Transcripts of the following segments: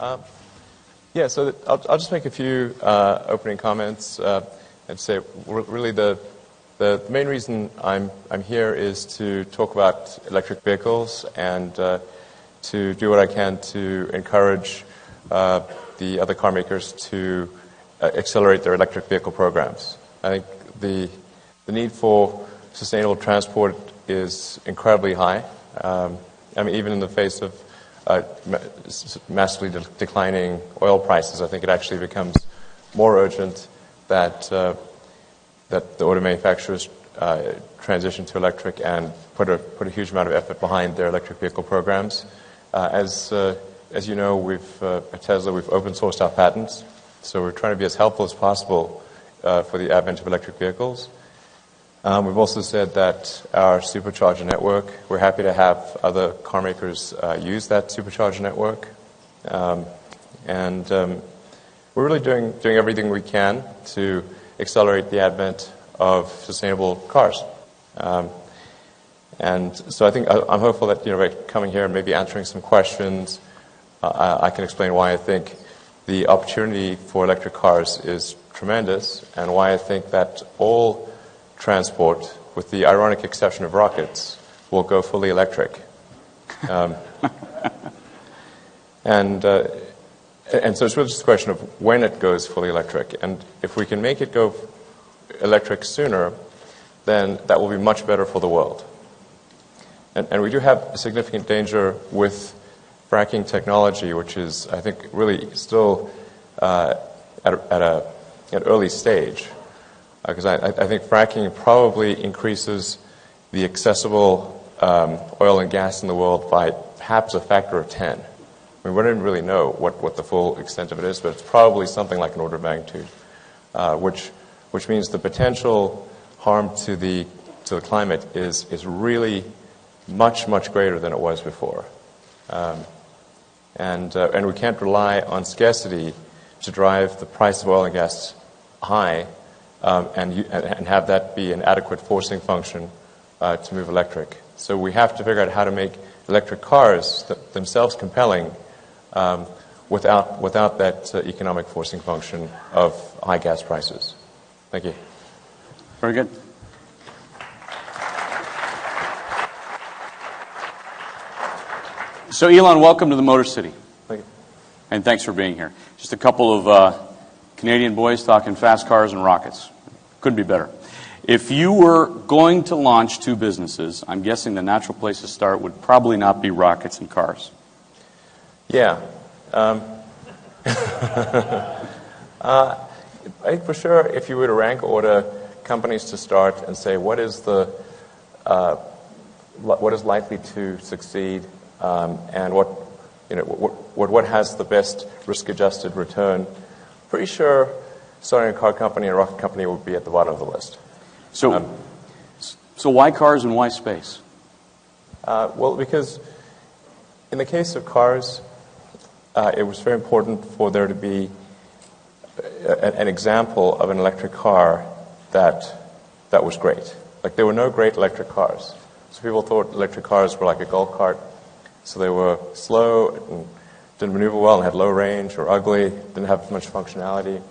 Yeah, so I'll just make a few opening comments and say really the main reason I'm here is to talk about electric vehicles and to do what I can to encourage the other car makers to accelerate their electric vehicle programs. I think the need for sustainable transport is incredibly high. I mean, even in the face of massively declining oil prices, I think it actually becomes more urgent that that the auto manufacturers transition to electric and put a huge amount of effort behind their electric vehicle programs. As you know, at Tesla we've open sourced our patents, so we're trying to be as helpful as possible for the advent of electric vehicles. We've also said that our supercharger network, we're happy to have other car makers use that supercharger network. And we're really doing everything we can to accelerate the advent of sustainable cars. And so I think I'm hopeful that by coming here and maybe answering some questions, I can explain why I think the opportunity for electric cars is tremendous and why I think that all transport, with the ironic exception of rockets, will go fully electric. And so it's really just a question of when it goes fully electric. And if we can make it go electric sooner, then that will be much better for the world. And we do have a significant danger with fracking technology, which is, I think, really still at an early stage. Because I think fracking probably increases the accessible oil and gas in the world by perhaps a factor of 10. I mean, we don't really know what the full extent of it is, but it's probably something like an order of magnitude, which means the potential harm to the climate is really much greater than it was before, and we can't rely on scarcity to drive the price of oil and gas high. And have that be an adequate forcing function to move electric. So we have to figure out how to make electric cars themselves compelling without that economic forcing function of high gas prices. Thank you. Very good. So Elon, welcome to the Motor City. Thank you. And thanks for being here. Just a couple of Canadian boys talking fast cars and rockets. Couldn't be better. If you were going to launch two businesses, I'm guessing the natural place to start would probably not be rockets and cars. Yeah. I think for sure if you were to rank order companies to start and say what is likely to succeed and what has the best risk-adjusted return, pretty sure starting a car company and a rocket company would be at the bottom of the list. So why cars and why space? Well, because in the case of cars, it was very important for there to be an example of an electric car that was great. Like, there were no great electric cars. So people thought electric cars were like a golf cart. So they were slow and didn't maneuver well and had low range or ugly, didn't have much functionality.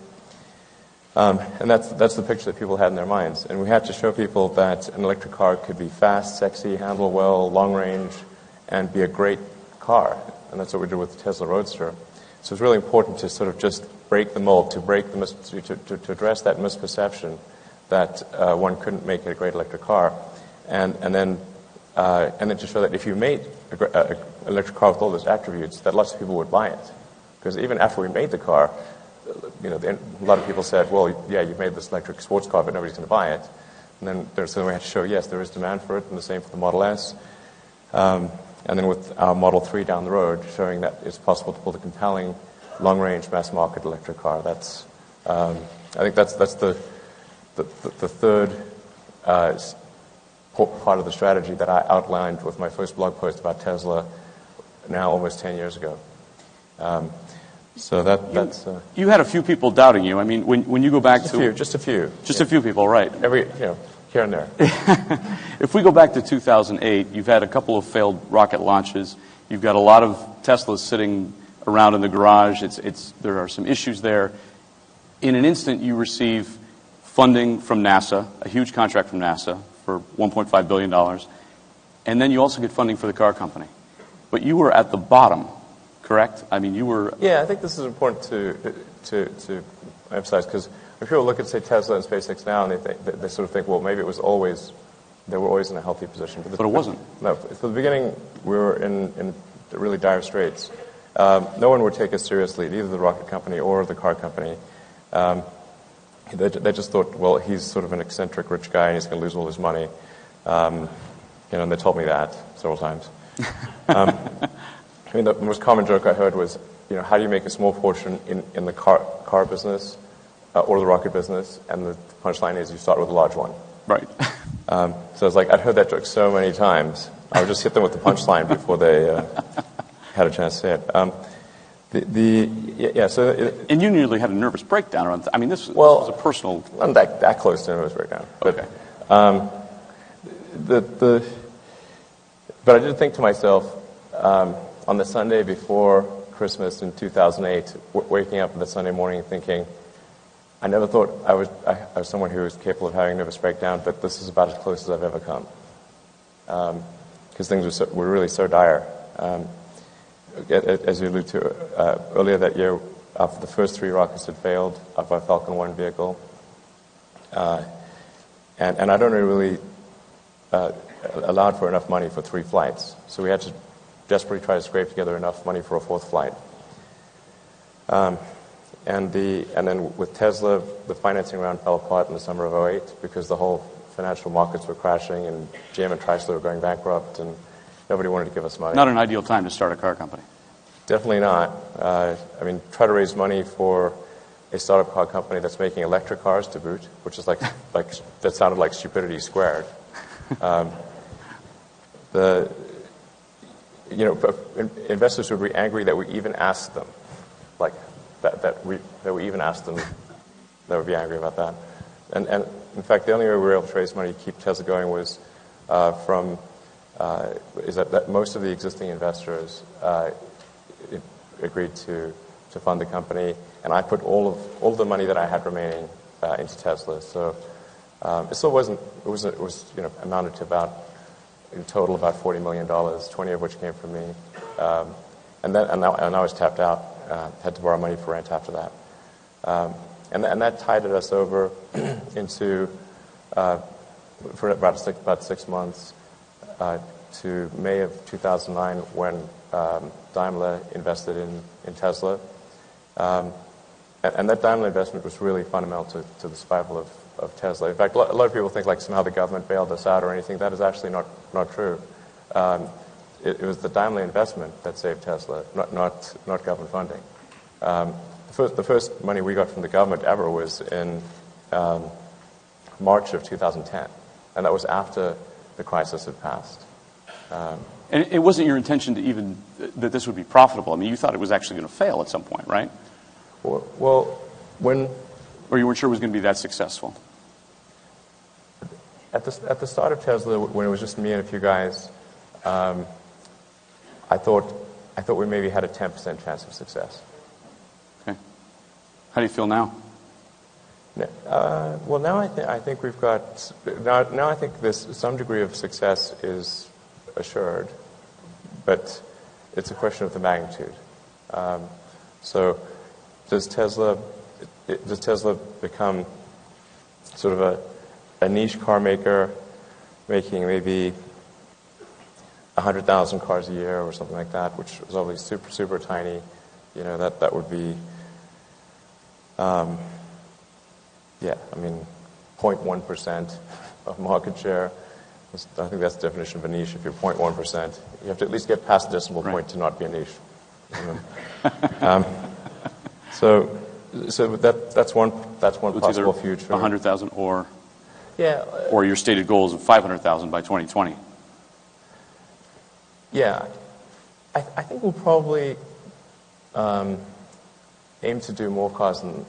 And that's the picture that people had in their minds. And we had to show people that an electric car could be fast, sexy, handle well, long range, and be a great car. And that's what we did with the Tesla Roadster. So it's really important to sort of just break the mold, to address that misperception that one couldn't make a great electric car, and then to show that if you made an electric car with all those attributes, that lots of people would buy it. Because even after we made the car, a lot of people said, well, yeah, you made this electric sports car, but nobody's going to buy it. And then so we had to show, yes, there is demand for it, and the same for the Model S. And then with our Model 3 down the road, showing that it's possible to build a compelling, long-range, mass-market electric car. That's, I think that's the third part of the strategy that I outlined with my first blog post about Tesla now almost 10 years ago. So that's... You had a few people doubting you. I mean, when you go back Just a few. Just a few people, right. Here and there. If we go back to 2008, you've had a couple of failed rocket launches. You've got a lot of Teslas sitting around in the garage. There are some issues there. In an instant, you receive funding from NASA, a huge contract from NASA for $1.5 billion, and then you also get funding for the car company. But you were at the bottom, correct? I mean, you were... Yeah, I think this is important to emphasize, because when people look at, say, Tesla and SpaceX now, and they sort of think, well, maybe they were always in a healthy position. But it wasn't. No, from the beginning, we were in really dire straits. No one would take us seriously, neither the rocket company or the car company. They just thought, well, he's sort of an eccentric rich guy, and he's going to lose all his money. And they told me that several times. I mean, the most common joke I heard was, how do you make a small fortune in the car business or the rocket business? And the punchline is you start with a large one. Right. So it's like, I'd heard that joke so many times. I would just hit them with the punchline before they had a chance to say it. And you nearly had a nervous breakdown around. This was a personal. I'm that close to a nervous breakdown. Okay. But I did think to myself on the Sunday before Christmas in 2008, waking up the Sunday morning thinking, I never thought I was someone who was capable of having a nervous breakdown, but this is about as close as I've ever come. Because things were really so dire. As you alluded to earlier that year, after the first 3 rockets had failed of our Falcon 1 vehicle, and I'd only really allowed for enough money for 3 flights, so we had to desperately try to scrape together enough money for a 4th flight. And then with Tesla, the financing round fell apart in the summer of 2008 because the whole financial markets were crashing and GM and Chrysler were going bankrupt and nobody wanted to give us money. Not an ideal time to start a car company. Definitely not. Try to raise money for a startup car company that's making electric cars to boot, which is like that sounded like stupidity squared. Investors would be angry that we even asked them, that we even asked them. They would be angry about that. And in fact, the only way we were able to raise money to keep Tesla going was that most of the existing investors agreed to fund the company, and I put all of the money that I had remaining into Tesla. So it still wasn't. It was amounted to about, in total, about $40 million, 20 of which came from me, and I was tapped out. Had to borrow money for rent after that, and that tided us over into for about 6 months to May of 2009 when Daimler invested in Tesla, and that Daimler investment was really fundamental to the survival of Tesla. In fact, a lot of people think like somehow the government bailed us out or anything. That is actually not true. It was the Daimler investment that saved Tesla, not government funding. The first money we got from the government ever was in March of 2010, and that was after the crisis had passed. And it wasn't your intention to even that this would be profitable. I mean, you thought it was actually going to fail at some point, right? Well, or you weren't sure it was going to be that successful. At the start of Tesla, when it was just me and a few guys, I thought we maybe had a 10% chance of success. Okay. How do you feel now? Well, now I think we've got now I think some degree of success is assured, but it's a question of the magnitude. So, does Tesla become sort of a niche car maker, making maybe 100,000 cars a year or something like that, which is obviously super tiny? That would be 0.1% of market share. I think that's the definition of a niche. If you're 0.1%, you have to at least get past the decimal point to not be a niche. So that's one possible future. 100,000 or yeah, or your stated goals of 500,000 by 2020. Yeah, I think we'll probably aim to do more cars than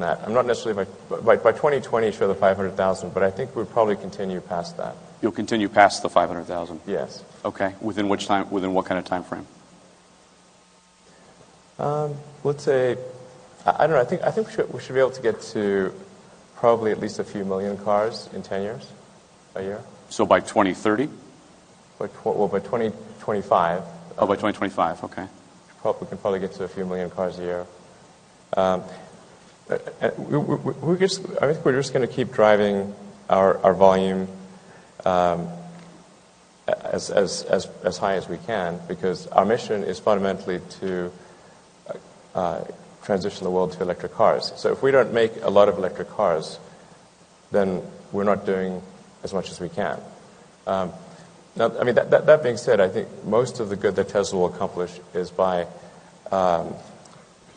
that. I'm not necessarily by 2020 sure the 500,000, but I think we'll probably continue past that. You'll continue past the 500,000. Yes. Okay. Within which time? Within what kind of time frame? Let's say, I don't know. I think we should be able to get to probably at least a few million cars in 10 years, a year. So by 2030? By 2025. Oh, by 2025. Okay. We can probably get to a few million cars a year. I think we're just going to keep driving our volume as high as we can, because our mission is fundamentally to transition the world to electric cars. So if we don't make a lot of electric cars, then we're not doing as much as we can. Now, I mean, that being said, I think most of the good that Tesla will accomplish is by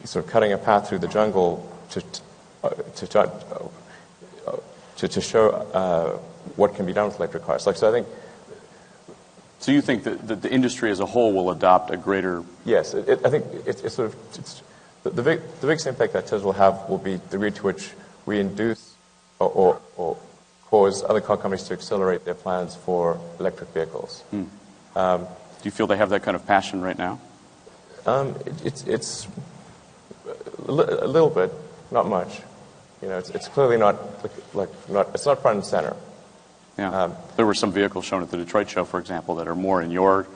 sort of cutting a path through the jungle to show what can be done with electric cars. So you think that the industry as a whole will adopt a greater... Yes, I think it's sort of the biggest impact that Tesla will have will be the degree to which we induce or cause other car companies to accelerate their plans for electric vehicles. Do you feel they have that kind of passion right now? It's a little bit, not much. You know, it's clearly not it's not front and center. Yeah. There were some vehicles shown at the Detroit show, for example, that are more in your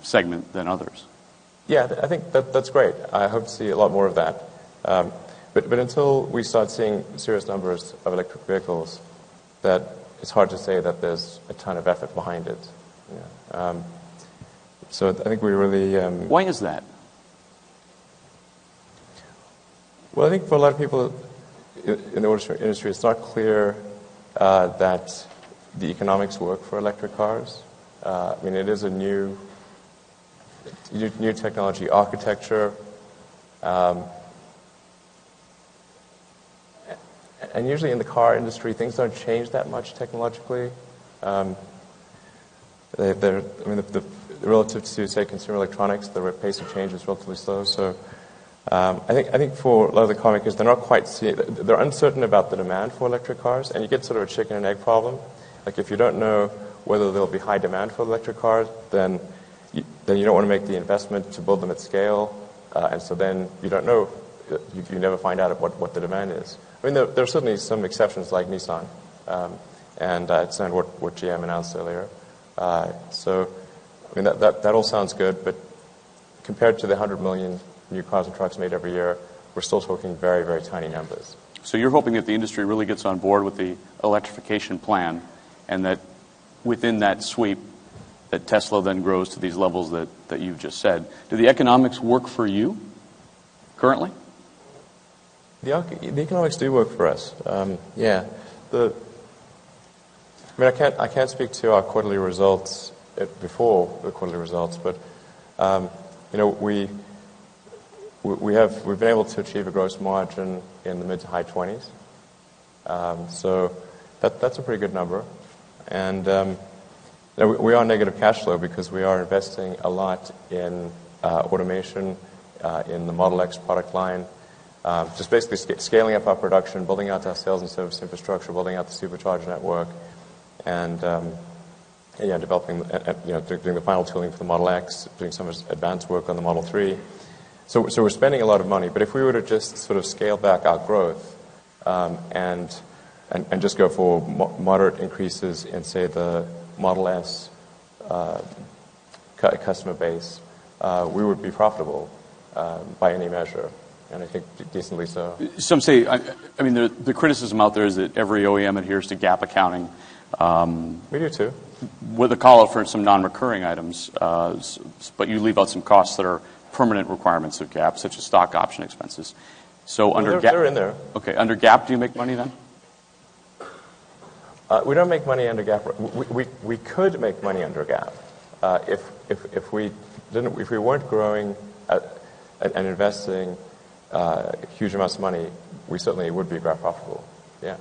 segment than others. Yeah, I think that's great. I hope to see a lot more of that. But until we start seeing serious numbers of electric vehicles, that it's hard to say that there's a ton of effort behind it. Yeah. So I think we really... Why is that? Well, I think for a lot of people in the industry, it's not clear that the economics work for electric cars. I mean, it is a new technology architecture. And usually in the car industry, things don't change that much technologically. Relative to, say, consumer electronics, the pace of change is relatively slow. So I think for a lot of the car makers, they're uncertain about the demand for electric cars, and you get sort of a chicken and egg problem. Like if you don't know whether there'll be high demand for electric cars, then you don't want to make the investment to build them at scale, and so then you don't know. You never find out what the demand is. I mean, there are certainly some exceptions like Nissan, and it's not what GM announced earlier. So, I mean, that all sounds good, but compared to the 100 million new cars and trucks made every year, we're still talking very, very tiny numbers. So you're hoping that the industry really gets on board with the electrification plan, and that within that sweep, that Tesla then grows to these levels that you've just said. Do the economics work for you currently? The economics do work for us. Yeah. I mean, I can't speak to our quarterly results before the quarterly results, but you know, we've been able to achieve a gross margin in the mid to high 20s. So that's a pretty good number, and you know, we are negative cash flow because we are investing a lot in automation in the Model X product line. Just basically scaling up our production, building out our sales and service infrastructure, building out the supercharger network, and developing, doing the final tooling for the Model X, doing some advanced work on the Model 3. So we're spending a lot of money. But if we were to just sort of scale back our growth and just go for moderate increases in, say, the Model S customer base, we would be profitable by any measure. And I think decently so. Some say, I mean, the criticism out there is that every OEM adheres to GAAP accounting. We do too. With a call out for some non-recurring items, but you leave out some costs that are permanent requirements of GAAP, such as stock option expenses. So under GAAP, they're in there. Okay, under GAAP, do you make money then? We don't make money under GAAP. We could make money under GAAP if we weren't growing and investing huge amounts of money. We certainly would be GAAP profitable. Yeah.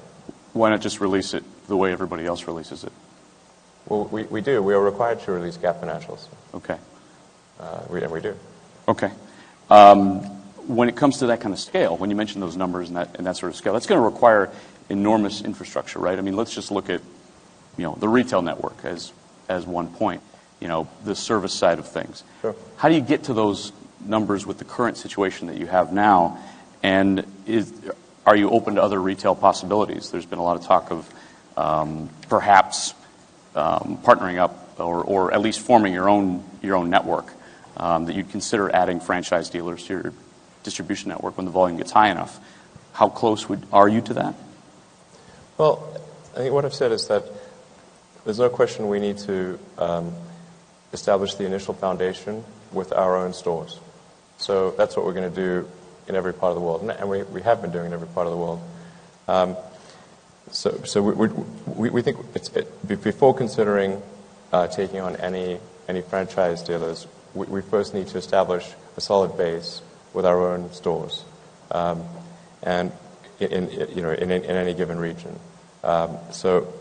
Why not just release it the way everybody else releases it? Well, we do. We are required to release GAAP financials. Okay. We do. Okay. When it comes to that kind of scale, when you mention those numbers and that sort of scale, that's going to require enormous infrastructure, right? I mean, let's just look at, the retail network as one point, the service side of things. Sure. How do you get to those numbers with the current situation that you have now? And are you open to other retail possibilities? There's been a lot of talk of perhaps partnering up or at least forming your own network, that you'd consider adding franchise dealers to your distribution network when the volume gets high enough. How close are you to that? Well, I think what I've said is that there's no question we need to establish the initial foundation with our own stores. So that's what we're going to do in every part of the world, and we have been doing in every part of the world. So we think before considering taking on any franchise dealers, we first need to establish a solid base with our own stores, and in any given region. So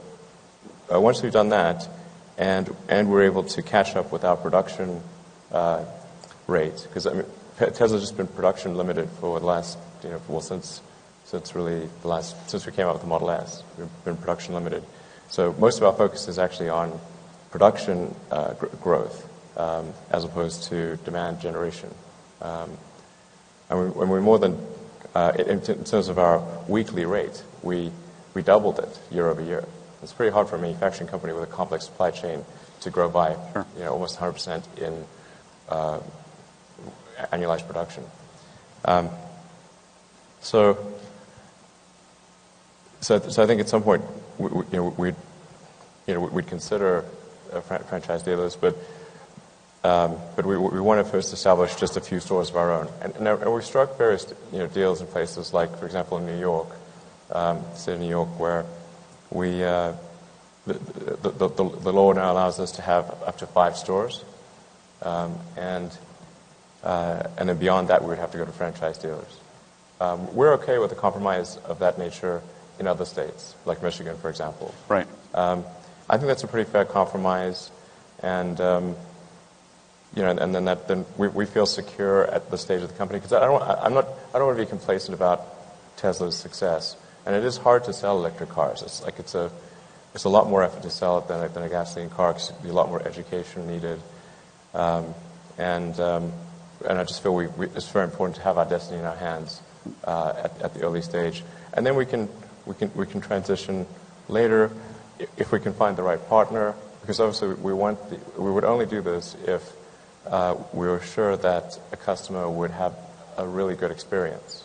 once we've done that, and we're able to catch up with our production rate, because Tesla's just been production limited for the last since we came out with the Model S, we've been production limited. So most of our focus is actually on production growth as opposed to demand generation. And we're more than in terms of our weekly rate, we doubled it year over year. It's pretty hard for a manufacturing company with a complex supply chain to grow by almost 100% in annualized production. So I think at some point we'd consider franchise dealers, but we want to first establish just a few stores of our own, and we've struck various deals in places like, for example, in New York, city of New York, where we the law now allows us to have up to 5 stores, and then beyond that we would have to go to franchise dealers. We're okay with a compromise of that nature in other states, like Michigan, for example. Right. I think that's a pretty fair compromise, and and then we feel secure at the stage of the company, because I don't want to be complacent about Tesla's success, and it is hard to sell electric cars. It's a lot more effort to sell it than a gasoline car, because there's a lot more education needed, and I just feel it's very important to have our destiny in our hands at the early stage, and then we can transition later if we can find the right partner, because obviously we would only do this if we were sure that a customer would have a really good experience.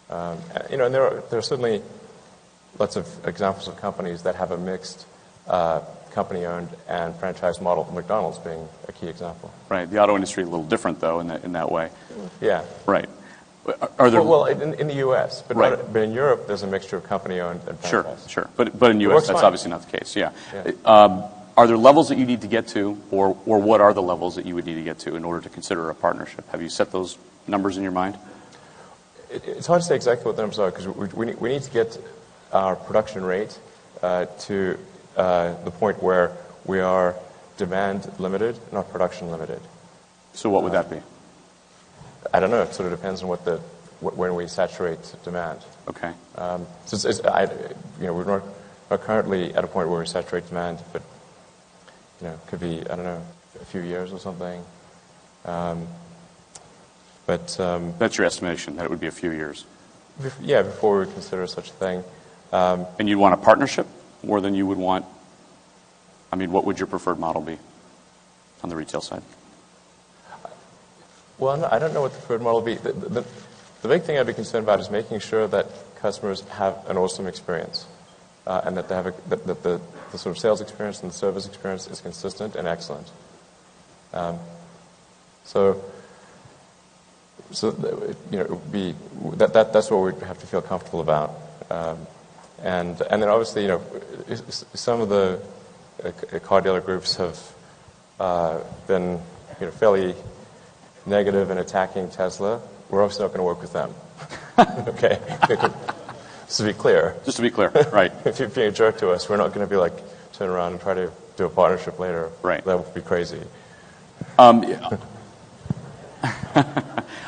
And there are certainly lots of examples of companies that have a mixed company-owned and franchise model, McDonald's being a key example. Right. The auto industry is a little different, though, in that way. Yeah. Right. Are there... Well, in the U.S., but, right. But in Europe, there's a mixture of company-owned and franchise. Sure. But in the U.S., that's fine. obviously not the case. Yeah. Are there levels that you need to get to, or what are the levels that you would need to get to in order to consider a partnership? Have you set those numbers in your mind? It's hard to say exactly what the numbers are, because we need to get our production rate to the point where we are demand limited, not production limited. So what would that be? I don't know. It sort of depends on when we saturate demand. Okay. We're not currently at a point where we saturate demand, but it could be, I don't know, a few years or something. But that's your estimation, that it would be a few years. Yeah, before we would consider such a thing. And you'd want a partnership more than you would want. I mean, what would your preferred model be on the retail side? Well, I don't know what the preferred model would be. The big thing I'd be concerned about is making sure that customers have an awesome experience, and that they have that the sort of sales experience and the service experience is consistent and excellent. So it would be that's what we'd have to feel comfortable about, and then obviously some of the car dealer groups have been fairly negative in attacking Tesla. We're obviously not going to work with them. Okay, just to be clear. Just to be clear, right? If you're being a jerk to us, we're not going to be turn around and try to do a partnership later. Right. That would be crazy. On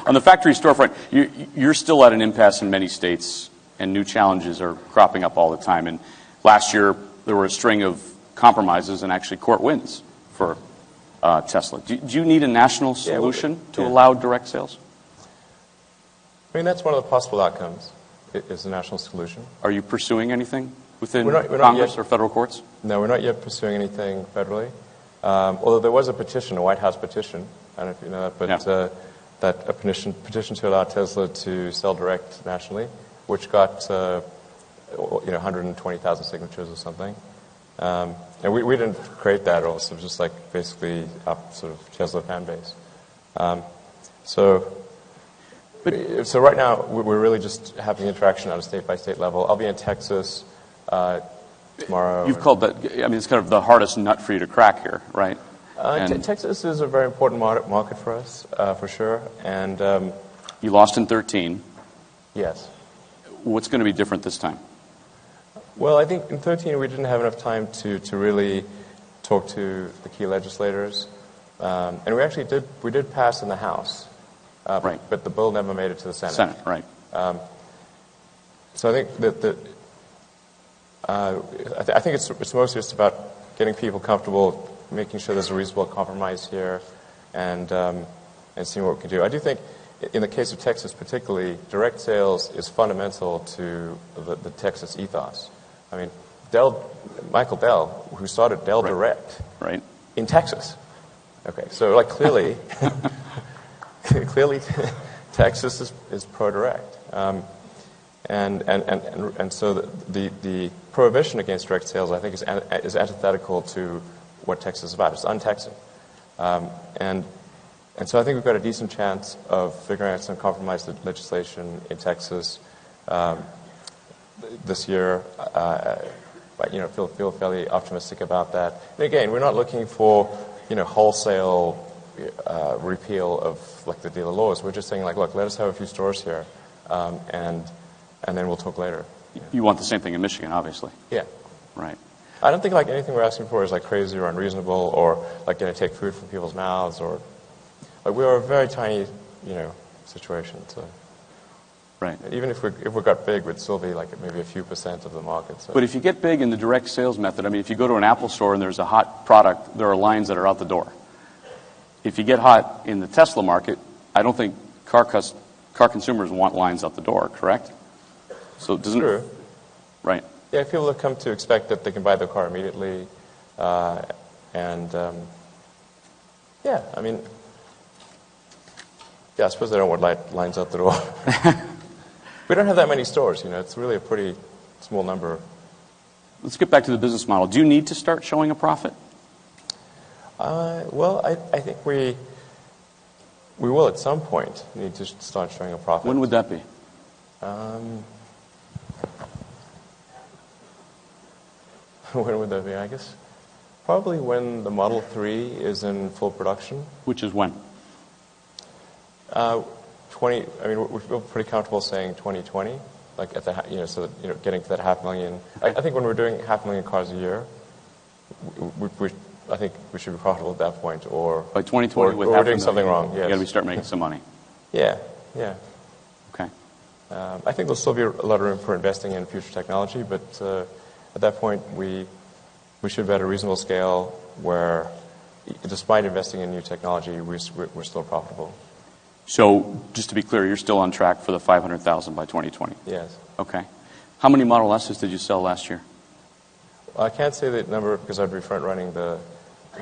the factory storefront, you're still at an impasse in many states, and new challenges are cropping up all the time. And last year, there were a string of compromises and actually court wins for Tesla. Do you need a national solution to yeah. allow direct sales? I mean, that's one of the possible outcomes, is a national solution. Are you pursuing anything within We're not Congress yet. or federal courts? No, we're not yet pursuing anything federally. Although there was a petition, a White House petition, I don't know if you know that, but that a petition to allow Tesla to sell direct nationally, which got 120,000 signatures or something. And we didn't create that at all. So it was just like basically our sort of Tesla fan base. So right now we're really just having interaction on a state-by-state level. I'll be in Texas tomorrow. You've called that, I mean, it's kind of the hardest nut for you to crack here, right? Texas is a very important market for us, for sure. And you lost in 13. Yes. What's going to be different this time? Well, I think in 13 we didn't have enough time to really talk to the key legislators. And we did pass in the House. Right. But the bill never made it to the Senate. Senate, right. So I think that I think it's mostly just about getting people comfortable, making sure there's a reasonable compromise here, and seeing what we can do. I do think, in the case of Texas particularly, direct sales is fundamental to the Texas ethos. I mean, Michael Dell, who started Dell Direct, right, in Texas. Okay, so like clearly, clearly, Texas is pro-direct. And so the prohibition against direct sales, I think, is antithetical to what Texas is about. It's un-Texan. And so I think we've got a decent chance of figuring out some compromise legislation in Texas this year. Feel fairly optimistic about that. And again, we're not looking for wholesale repeal of like the dealer laws. We're just saying like, look, let us have a few stores here, and then we'll talk later. You want the same thing in Michigan, obviously. Yeah. Right. I don't think like anything we're asking for is like crazy or unreasonable or like going to take food from people's mouths or like we are a very tiny situation. So. Right. Even if we got big, we'd still be like maybe a few % of the market. So. But if you get big in the direct sales method, I mean, if you go to an Apple store and there's a hot product, there are lines that are out the door. If you get hot in the Tesla market, I don't think car consumers want lines out the door, correct? So it doesn't. True. Right. Yeah, people have come to expect that they can buy their car immediately, yeah, I mean, yeah, I suppose they don't want lines out the door. We don't have that many stores, it's really a pretty small number. Let's get back to the business model. Do you need to start showing a profit? Well, I think we will at some point need to start showing a profit. When would that be? When would that be? I guess probably when the Model 3 is in full production. Which is when? 20. I mean, we feel pretty comfortable saying 2020, like at the so that, getting to that 500,000. I think when we're doing 500,000 cars a year, I think we should be profitable at that point, or by 2020, we're doing something wrong. Yes. You got to start making some money. Yeah. Okay. I think there'll still be a lot of room for investing in future technology, but at that point, we should be at a reasonable scale where, despite investing in new technology, we're still profitable. So, just to be clear, you're still on track for the 500,000 by 2020? Yes. Okay. How many Model S's did you sell last year? I can't say the number because I'd be front-running the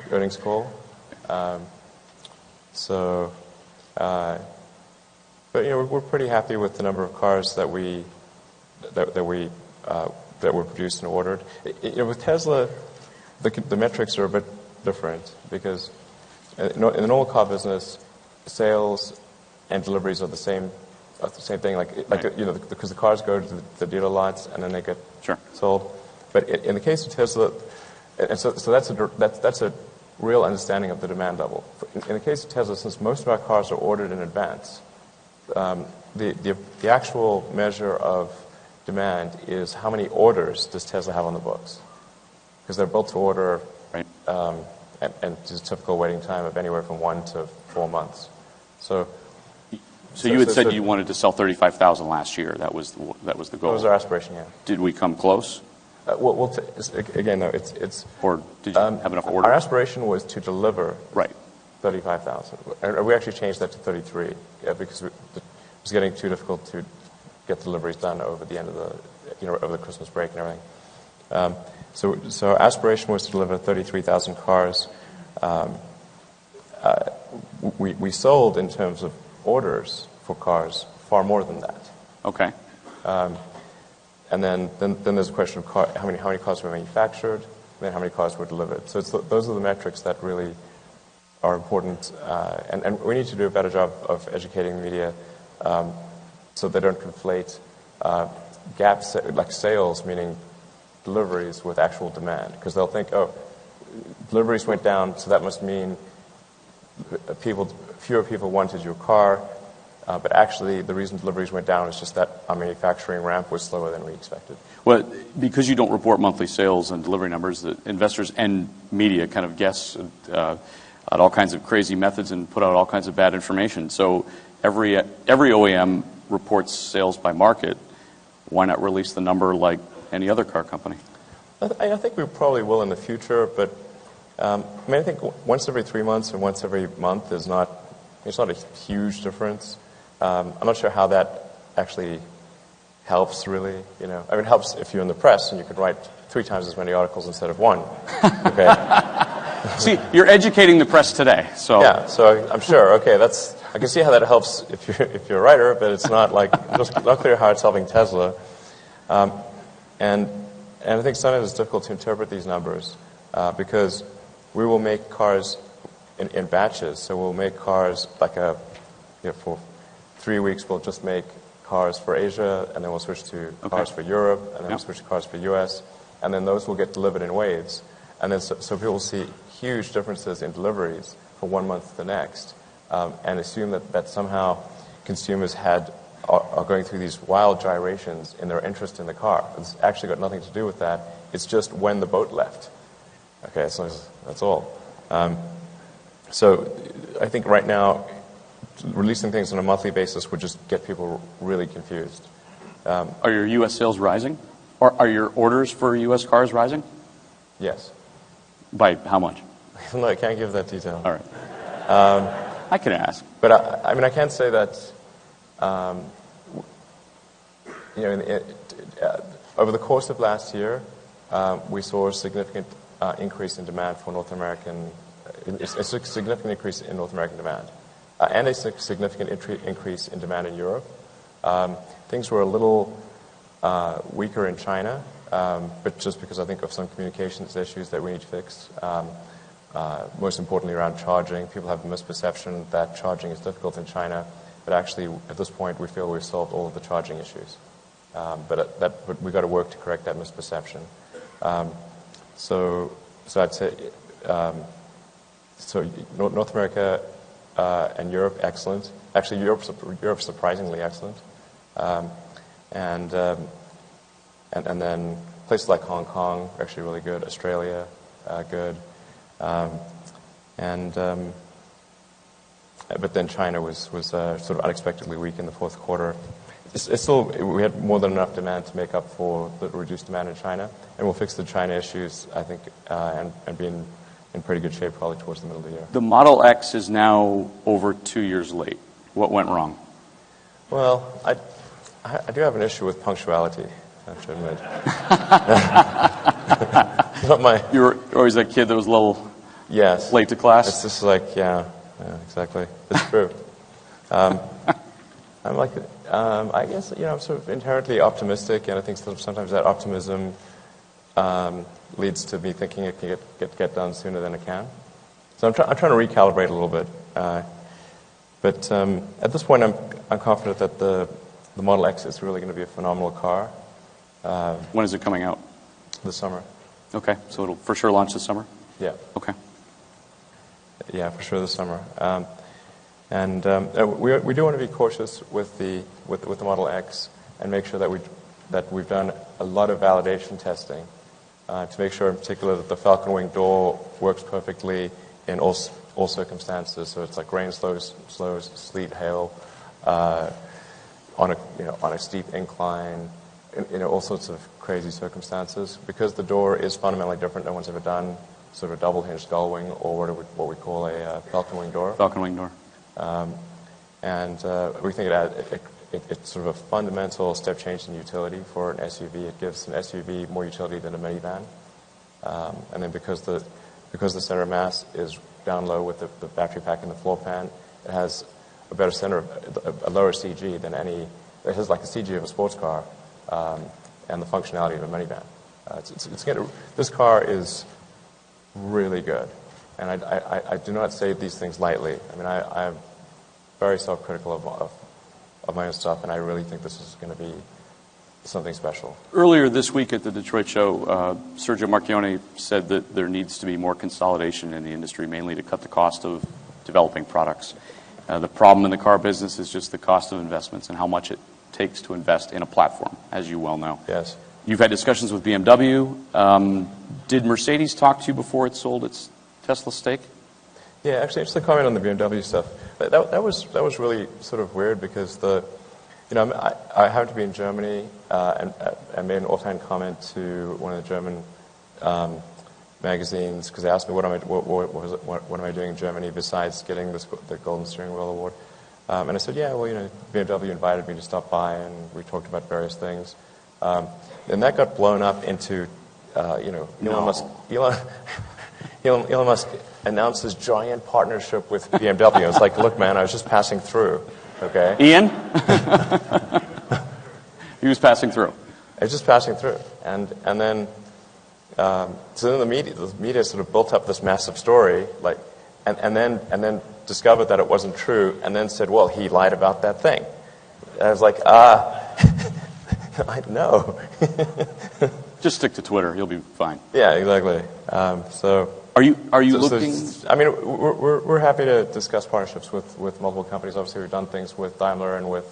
earnings call. But we're pretty happy with the number of cars that were produced and ordered. With Tesla, the metrics are a bit different because in the normal car business, sales and deliveries are the same thing. Because the cars go to the dealer lots and then they get sold. But in the case of Tesla, and so that's a real understanding of the demand level. In the case of Tesla, since most of our cars are ordered in advance, the actual measure of demand is how many orders does Tesla have on the books, because they're built to order, right? And there's a typical waiting time of anywhere from 1 to 4 months. So you had said you wanted to sell 35,000 last year. That was the goal. That was our aspiration, yeah. Did we come close? Again, though, it's. Or did you have enough orders? Our aspiration was to deliver Right. 35,000, and we actually changed that to 33 because it was getting too difficult to get deliveries done over the end of over the Christmas break and everything. So our aspiration was to deliver 33,000 cars. We sold, in terms of orders for cars, far more than that. Okay. And then there's a question of how many cars were manufactured, and then how many cars were delivered. So those are the metrics that really are important, and we need to do a better job of educating the media so they don't conflate gaps like sales, meaning deliveries, with actual demand, because they'll think, oh, deliveries went down, so that must mean fewer people wanted your car. But actually, the reason deliveries went down is just that our manufacturing ramp was slower than we expected. Well, because you don't report monthly sales and delivery numbers, the investors and media kind of guess at all kinds of crazy methods and put out all kinds of bad information. So every OEM reports sales by market. Why not release the number like any other car company? I think we probably will in the future, but I think once every 3 months and once every month it's not a huge difference. I'm not sure how that actually helps, really. It helps if you're in the press and you could write 3 times as many articles instead of 1. Okay. See, you're educating the press today, so yeah. So I'm sure. Okay, I can see how that helps if you're a writer, but it's not not clear how it's helping Tesla. And I think sometimes it's difficult to interpret these numbers because we will make cars in batches. So we'll make cars for 3 weeks we'll just make cars for Asia, and then we'll switch to cars for Europe, and then we'll switch to cars for US, and then those will get delivered in waves. And then so people will see huge differences in deliveries from 1 month to the next, and assume that somehow consumers are going through these wild gyrations in their interest in the car. It's actually got nothing to do with that. It's just when the boat left. Okay, so that's all. So I think right now, releasing things on a monthly basis would just get people really confused. Are your U.S. sales rising? Or are your orders for U.S. cars rising? Yes. By how much? No, I can't give that detail. All right. I can ask. But I can't say that. Over the course of last year, we saw a significant increase in demand for North American. A significant increase in North American demand, and a significant increase in demand in Europe. Things were a little weaker in China, but just because I think of some communications issues that we need to fix. Most importantly, around charging, people have a misperception that charging is difficult in China, but actually, at this point, we feel we've solved all of the charging issues. But we've got to work to correct that misperception. So I'd say. So North America and Europe, excellent. Actually, Europe's surprisingly excellent. And then places like Hong Kong are actually really good. Australia, good. But then China was sort of unexpectedly weak in the fourth quarter. We had more than enough demand to make up for the reduced demand in China, and we'll fix the China issues, I think, and be in pretty good shape probably towards the middle of the year. The Model X is now over 2 years late. What went wrong? Well, I do have an issue with punctuality, I have to admit. Not my. You were always that kid that was a little late to class? It's just yeah, exactly. It's true. I'm I guess, I'm sort of inherently optimistic, and I think sometimes that optimism leads to me thinking it can get done sooner than it can. So I'm trying to recalibrate a little bit. But at this point, I'm confident that the Model X is really going to be a phenomenal car. When is it coming out? This summer. Okay, so it'll for sure launch this summer? Yeah. Okay. Yeah, for sure this summer. And we do want to be cautious with the Model X and make sure that we've done a lot of validation testing to make sure, in particular, that the Falcon Wing door works perfectly in all circumstances. So it's like rain, slows, sleet, hail, on a steep incline. all sorts of crazy circumstances. Because the door is fundamentally different, no one's ever done sort of a double-hinged gull wing, or what we call a falcon wing door. Falcon wing door. And we think it's sort of a fundamental step change in utility for an SUV. It gives an SUV more utility than a minivan. And then because the center of mass is down low with the battery pack in the floor pan, it has a better a lower CG than any. It has like the CG of a sports car and the functionality of a minivan. This car is really good, and I do not say these things lightly. I mean, I'm very self-critical of my own stuff, and I really think this is going to be something special. Earlier this week at the Detroit show, Sergio Marchionne said that there needs to be more consolidation in the industry, mainly to cut the cost of developing products. The problem in the car business is just the cost of investments and how much it takes to invest in a platform, as you well know. Yes. You've had discussions with BMW. Did Mercedes talk to you before it sold its Tesla stake? Yeah, actually, just a comment on the BMW stuff. That was really sort of weird because I happened to be in Germany and made an offhand comment to one of the German magazines because they asked me what am I doing in Germany besides getting the Golden Steering Wheel Award. And I said, yeah, well, BMW invited me to stop by and we talked about various things. And that got blown up into, Elon Musk announced his giant partnership with BMW. It's like, look, man, I was just passing through, okay? Ian? He was passing through. I was just passing through. And then, so then the media sort of built up this massive story, and then discovered that it wasn't true, and then said, well, he lied about that thing. And I was like, I know. Just stick to Twitter; you'll be fine. Yeah, exactly. Are you looking? I mean, we're happy to discuss partnerships with multiple companies. Obviously, we've done things with Daimler and with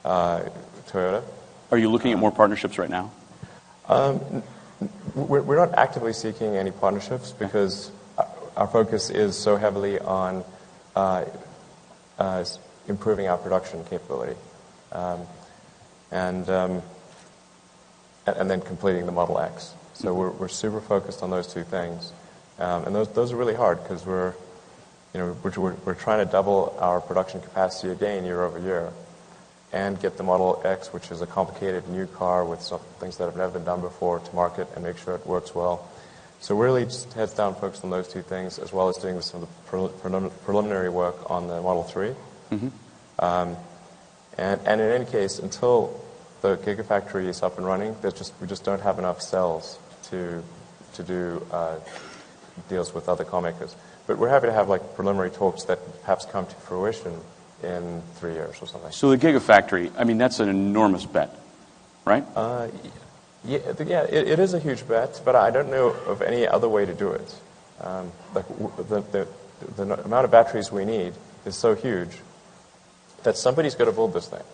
Toyota. Are you looking at more partnerships right now? We're not actively seeking any partnerships because our focus is so heavily on improving our production capability. And then completing the Model X. So we're super focused on those two things, and those are really hard because we're trying to double our production capacity again year over year, and get the Model X, which is a complicated new car with some things that have never been done before, to market and make sure it works well. So we're really just heads down focused on those two things, as well as doing some of the preliminary work on the Model 3. Mm-hmm. And in any case, until the Gigafactory is up and running, we just don't have enough cells to do deals with other car makers. But we're happy to have preliminary talks that perhaps come to fruition in 3 years or something. So the Gigafactory, I mean, that's an enormous bet, right? Yeah, it is a huge bet, but I don't know of any other way to do it. The amount of batteries we need is so huge that somebody's got to build this thing.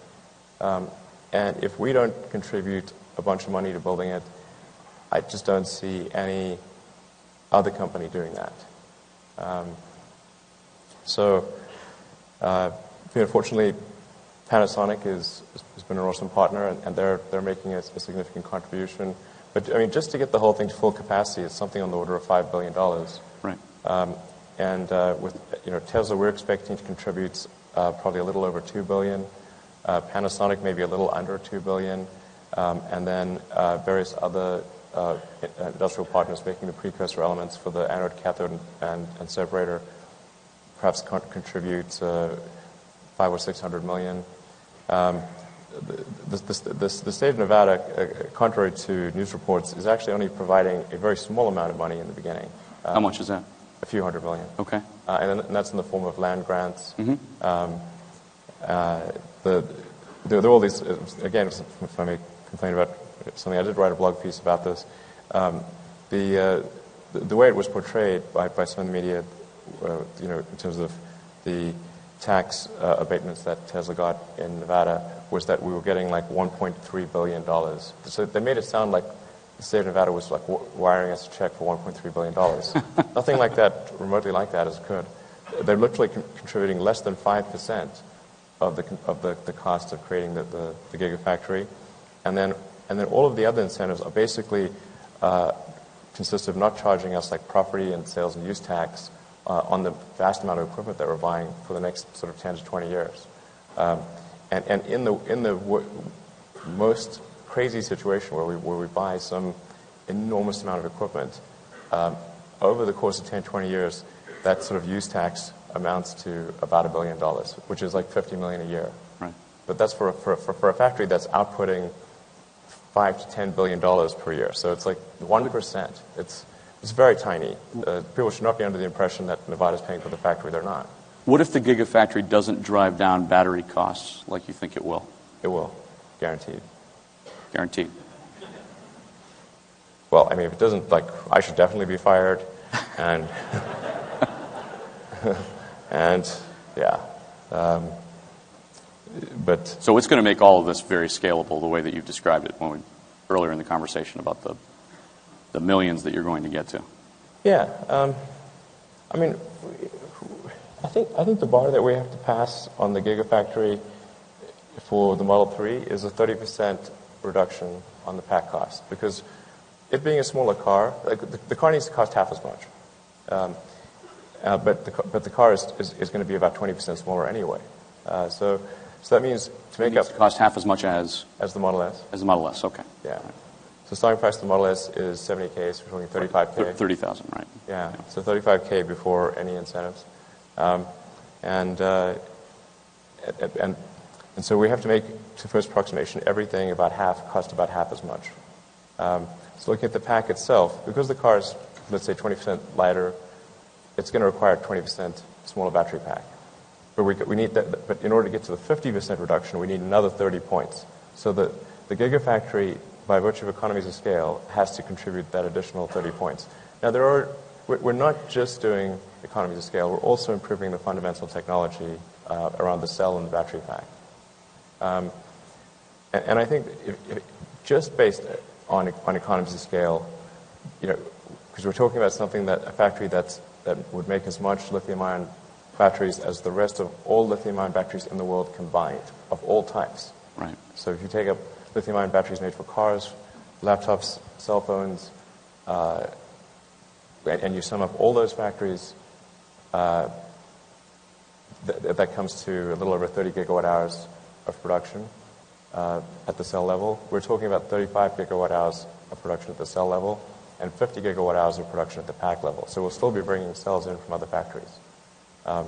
And if we don't contribute a bunch of money to building it, I just don't see any other company doing that. Fortunately, Panasonic has been an awesome partner, and they're making a significant contribution. But I mean, just to get the whole thing to full capacity, it's something on the order of $5 billion. Right. With Tesla, we're expecting to contribute probably a little over $2 billion. Panasonic maybe a little under $2 billion, and then various other industrial partners making the precursor elements for the anode, cathode, and separator perhaps contribute 500 or 600 million. The state of Nevada, contrary to news reports, is actually only providing a very small amount of money in the beginning. How much is that? A few $100 million. Okay. And that's in the form of land grants. Mm-hmm. There are all these, again, if I may complain about something, I did write a blog piece about this. The way it was portrayed by some of the media, in terms of the tax abatements that Tesla got in Nevada, was that we were getting $1.3 billion. So they made it sound like the state of Nevada was wiring us a check for $1.3 billion. Nothing like that, remotely like that, is good. They're literally contributing less than 5% of the cost of creating the Gigafactory, and then And then all of the other incentives are basically consist of not charging us like property and sales and use tax on the vast amount of equipment that we're buying for the next sort of 10 to 20 years. And in the most crazy situation where we buy some enormous amount of equipment, over the course of 10, 20 years, that sort of use tax amounts to about $1 billion, which is like $50 million a year. Right. But that's for a factory that's outputting $5 to $10 billion per year. So it's like 1%. It's very tiny. People should not be under the impression that Nevada's paying for the factory. They're not. What if the Gigafactory doesn't drive down battery costs like you think it will? It will, guaranteed. Guaranteed. Well, I mean, if it doesn't, like, I should definitely be fired, and and yeah. But so it's going to make all of this very scalable, the way that you've described it earlier in the conversation about the millions that you're going to get to. Yeah, I mean, I think the bar that we have to pass on the Gigafactory for the Model 3 is a 30% reduction on the pack cost, because it being a smaller car, like the car needs to cost half as much, but the car is going to be about 20% smaller anyway. So that means to make up to cost half as much as the Model S. As the Model S, okay. Yeah. So starting price of the Model S is $70K, so we're talking $35K. 30,000, right? Yeah. So $35K before any incentives, and so we have to make, to first approximation, everything cost about half as much. So looking at the pack itself, because the car is, let's say, 20% lighter, it's going to require a 20% smaller battery pack. But we need that. But in order to get to the 50% reduction, we need another 30 points. So the Gigafactory, by virtue of economies of scale, has to contribute that additional 30 points. Now, we're not just doing economies of scale. We're also improving the fundamental technology around the cell and the battery pack. And I think if just based on economies of scale, because we're talking about a factory that would make as much lithium-ion batteries as the rest of all lithium-ion batteries in the world combined, of all types. Right. So if you take up lithium-ion batteries made for cars, laptops, cell phones, and you sum up all those factories, that comes to a little over 30 gigawatt hours of production at the cell level. We're talking about 35 gigawatt hours of production at the cell level and 50 gigawatt hours of production at the pack level. So we'll still be bringing cells in from other factories. I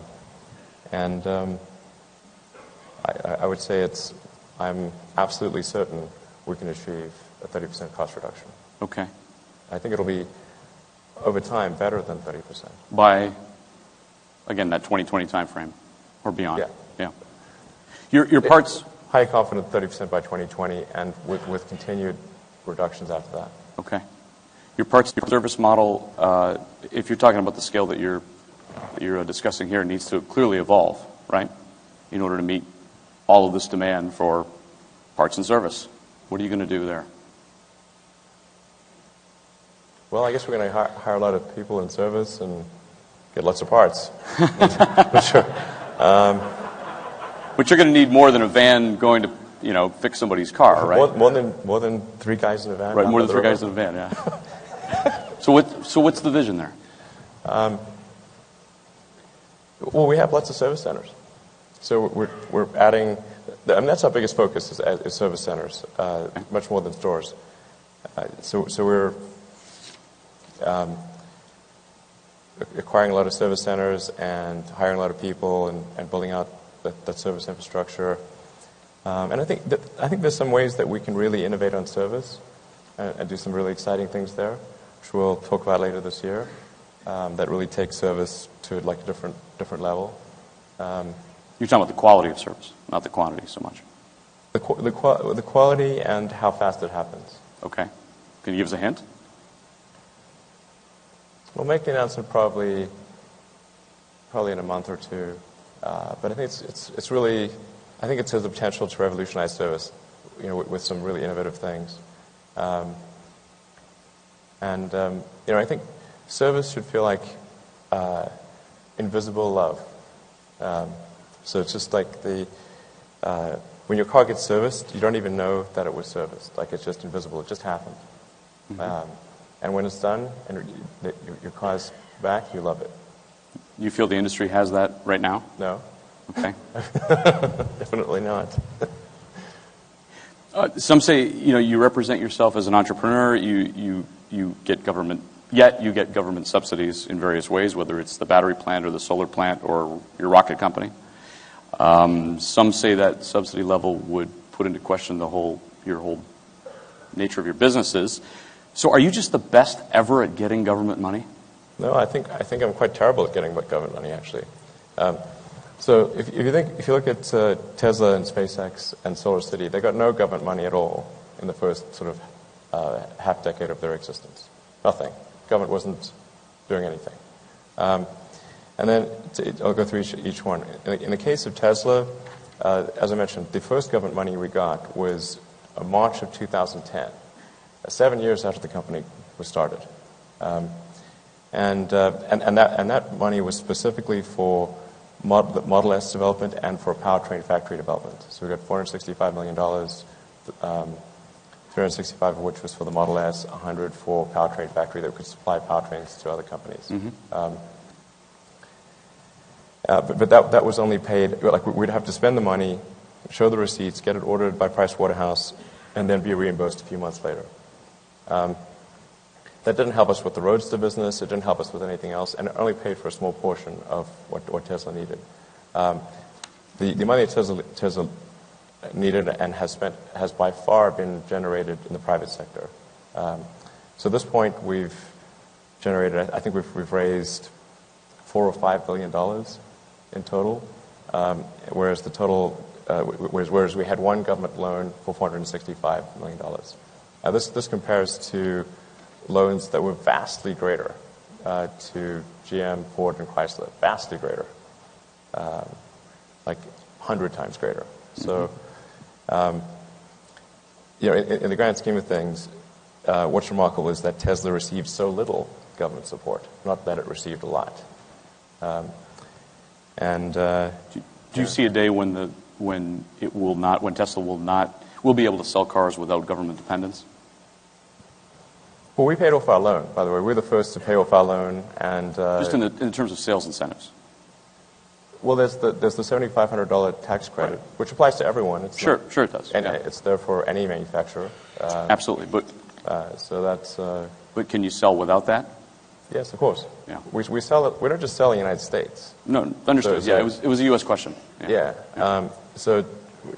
would say I'm absolutely certain we can achieve a 30% cost reduction. Okay. I think it'll be, over time, better than 30%. By, again, that 2020 timeframe or beyond? Yeah. Your parts... High confident 30% by 2020, and with continued reductions after that. Okay. Your parts service model, if you're talking about the scale that you're discussing here, needs to clearly evolve, right, in order to meet all of this demand for parts and service. What are you going to do there? Well, I guess we're going to hire a lot of people in service and get lots of parts. For sure. But you're going to need more than a van going to, fix somebody's car, right? More than 3 guys in a van. Right, more than 3 guys in a van, yeah. So what's the vision there? Well, we have lots of service centers. So we're adding, that's our biggest focus is service centers, much more than stores. So we're acquiring a lot of service centers and hiring a lot of people and building out that service infrastructure. And I think there's some ways that we can really innovate on service and do some really exciting things there, which we'll talk about later this year, that really take service to like a different level. You're talking about the quality of service, not the quantity so much. The quality and how fast it happens. Okay. Can you give us a hint? We'll make the announcement probably in a month or two. But I think it's really, I think it has the potential to revolutionize service, with some really innovative things. I think service should feel like invisible love. So it's just like when your car gets serviced, you don't even know that it was serviced. Like, it's just invisible. It just happened. And when it's done and your car's back, you love it. You feel the industry has that right now? No. Okay. Definitely not. Some say, you represent yourself as an entrepreneur. You get government, yet you get government subsidies in various ways, whether it's the battery plant or the solar plant or your rocket company. Some say that subsidy level would put into question your whole nature of your businesses. So, are you just the best ever at getting government money? No, I think I'm quite terrible at getting government money, actually. So if you look at Tesla and SpaceX and SolarCity, they got no government money at all in the first sort of half decade of their existence. Nothing. Government wasn't doing anything. And then I'll go through each one. In the case of Tesla, as I mentioned, the first government money we got was March of 2010, 7 years after the company was started. And that money was specifically for Model S development and for powertrain factory development. So we got $465 million, 365 of which was for the Model S, 100 for powertrain factory that could supply powertrains to other companies. But that was only paid, like, we'd have to spend the money, show the receipts, get it ordered by Price Waterhouse, and then be reimbursed a few months later. That didn't help us with the Roadster business. It didn't help us with anything else, and it only paid for a small portion of what Tesla needed. The money that Tesla needed and has by far been generated in the private sector. So at this point, we've generated, I think we've raised $4 or $5 billion in total, whereas whereas we had one government loan for $465 million. This compares to loans that were vastly greater to GM, Ford, and Chrysler, vastly greater, like 100 times greater. So, in the grand scheme of things, what's remarkable is that Tesla received so little government support, not that it received a lot. Do you see a day when Tesla will be able to sell cars without government dependence? Well, we paid off our loan, by the way. We're the first to pay off our loan, and just in terms of sales incentives. Well, there's the $7,500 tax credit, which applies to everyone. It's sure it does. And it's there for any manufacturer. Absolutely, but so that's. But can you sell without that? Yes, of course. Yeah. We sell it. We don't just sell in the United States. No, understood. So, it was a U.S. question. Yeah. So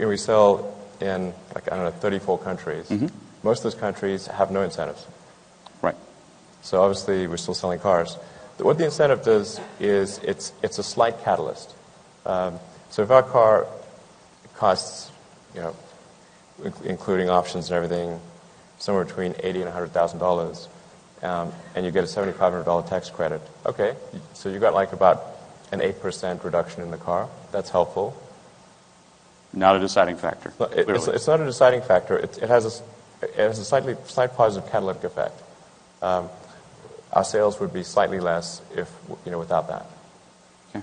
we sell in 34 countries. Most of those countries have no incentives. Right. So obviously we're still selling cars. What the incentive does is it's a slight catalyst. So if our car costs, including options and everything, somewhere between $80,000 and $100,000, and you get a $7,500 tax credit, okay, so you got like about an 8% reduction in the car. That's helpful. Not a deciding factor. It's not a deciding factor. It has a slight positive catalytic effect. Our sales would be slightly less if without that. Okay.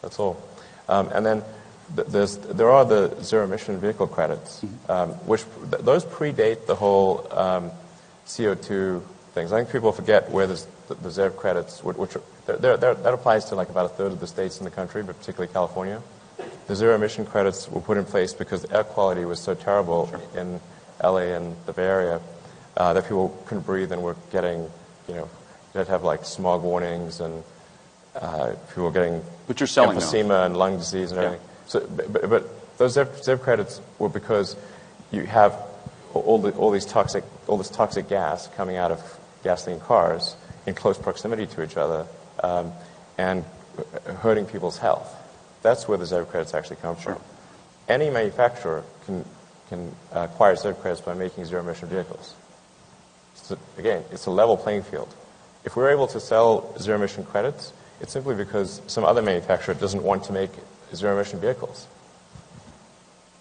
That's all. And then there are the zero emission vehicle credits, which those predate the whole CO2 things. I think people forget where the ZEV credits, which that applies to like about a third of the states in the country, but particularly California. The zero emission credits were put in place because the air quality was so terrible in LA and the Bay Area that people couldn't breathe and were getting, you had to have like smog warnings and people were getting but you're selling emphysema and lung disease and everything. So, but those ZEV credits were because you have all this toxic gas coming out of gasoline cars in close proximity to each other and hurting people's health. That's where the ZEV credits actually come from. Any manufacturer can acquire ZEV credits by making zero emission vehicles. So again, it's a level playing field. If we're able to sell zero emission credits, it's simply because some other manufacturer doesn't want to make zero emission vehicles.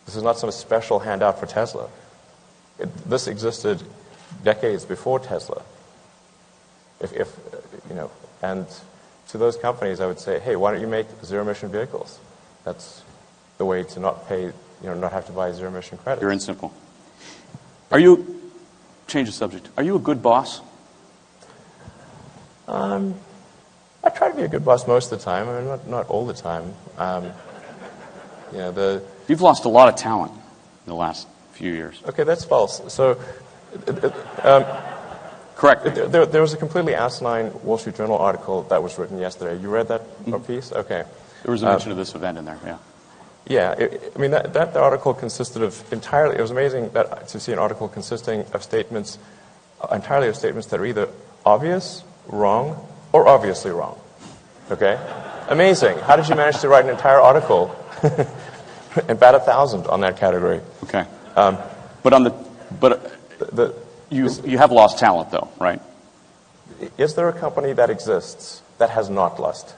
This is not some special handout for Tesla. This existed decades before Tesla. And to those companies, I would say, hey, why don't you make zero emission vehicles? That's the way to not pay not have to buy zero emission credits. Pure and simple. Change the subject. Are you a good boss? I try to be a good boss most of the time. I mean, not all the time. You've lost a lot of talent in the last few years. Okay, that's false. So, Correct. there was a completely asinine Wall Street Journal article that was written yesterday. You read that piece? Okay. There was a mention of this event in there, yeah. Yeah, that article consisted of entirely, it was amazing to see an article consisting of entirely of statements that are either obvious, wrong, or obviously wrong. Okay? Amazing. How did you manage to write an entire article and bat 1,000 on that category? Okay. You have lost talent, though, right? Is there a company that exists that has not lost